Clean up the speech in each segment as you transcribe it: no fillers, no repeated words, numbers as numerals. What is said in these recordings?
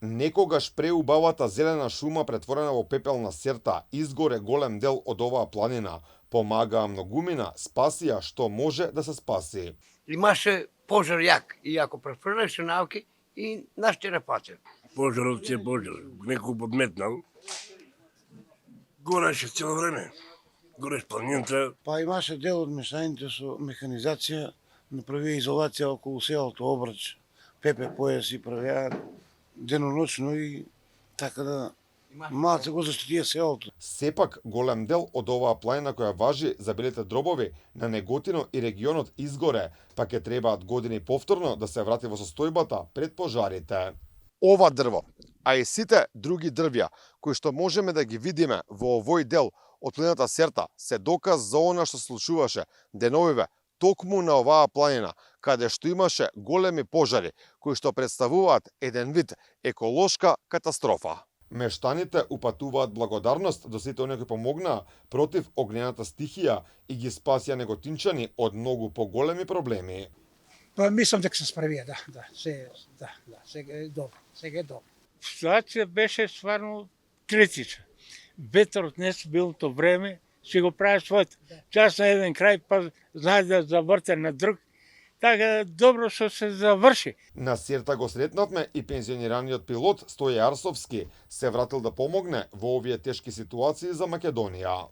Некогаш преубавата зелена шума претворена во пепелна серта, изгоре голем дел од оваа планина, помагаа многумина, спасија што може да се спаси. Имаше пожар јак и ако префрлеше наоки и нас черепаце. Пожарот се пожар, некој подметнал. Гореше цело време. Гореш планината. Па имаше дел од мешаните со механизација, направија изолација околу селото Обрач, ПП појаси правеа деноночно и така да малце го заштитија селото. Сепак, голем дел од оваа планина која важи за белите дробови на Неготино и регионот изгоре, па ќе требаат години повторно да се врати во состојбата пред пожарите. Ова дрво, а и сите други дрвја кои што можеме да ги видиме во овој дел од планината Серта, се доказ за она што случуваше деновиве токму на оваа планина, каде што имаше големи пожари кои што представуваат еден вид еколошка катастрофа. Мештаните упатуваат благодарност до сите оние кои помогнаа против огнената стихија и ги спасија неготинчани од многу поголеми проблеми. Па мислам дека се справија, сега е добро, Ситуација беше стварно критична. Ветрот нестабилното време си го прави своето. Час на еден крај, па знае да заврте на друг. Така добро што се заврши. На Серта го сретнавме и пензионираниот пилот Стоје Арсовски, се вратил да помогне во овие тешки ситуации за Македонија.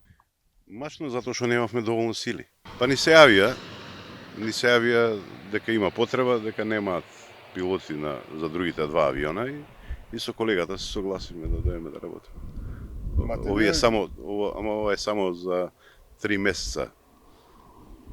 Мачно затоа што немавме доволно сили. Па ни се јавија дека има потреба, дека немаат пилоти за другите два авиона и со колегата се согласивме да дојдеме да работиме. Ова е само за 3 месеца,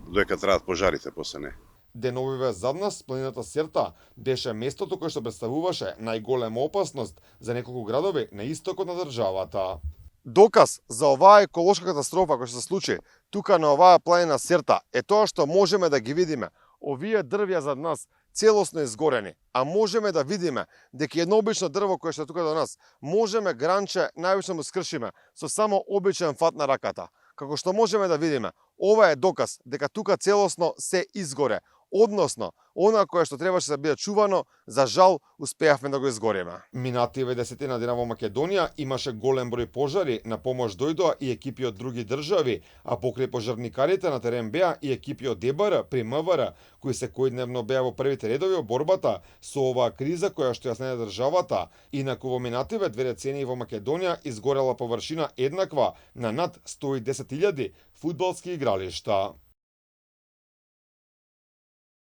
додека траат пожарите, после не. Деновиве зад нас, планината Серта беше местото кое што представуваше најголема опасност за неколку градови на истокот на државата. Доказ за оваа еколошка катастрофа која се случи тука на оваа планина Серта е тоа што можеме да ги видиме овие дрвја зад нас целосно изгорени, а можеме да видиме дека едно обично дрво кое што е тука до нас, можеме гранче најобично му скршиме со само обичен фат на раката. Како што можеме да видиме, ова е доказ дека тука целосно се изгоре, односно, она кое што требаше да биде чувано, за жал, успеавме да го изгориме. Минативе 10 дена во Македонија имаше голем број пожари, на помош дојдоа и екипи од други држави, а покрај пожарникарите на терен беа и екипи од ДБР при МВР, кои секојдневно беа во првите редови во борбата со оваа криза која што ја снеде државата. Инаку во минативе 2 децении во Македонија изгорела површина еднаква на над 110.000 фудбалски игралишта.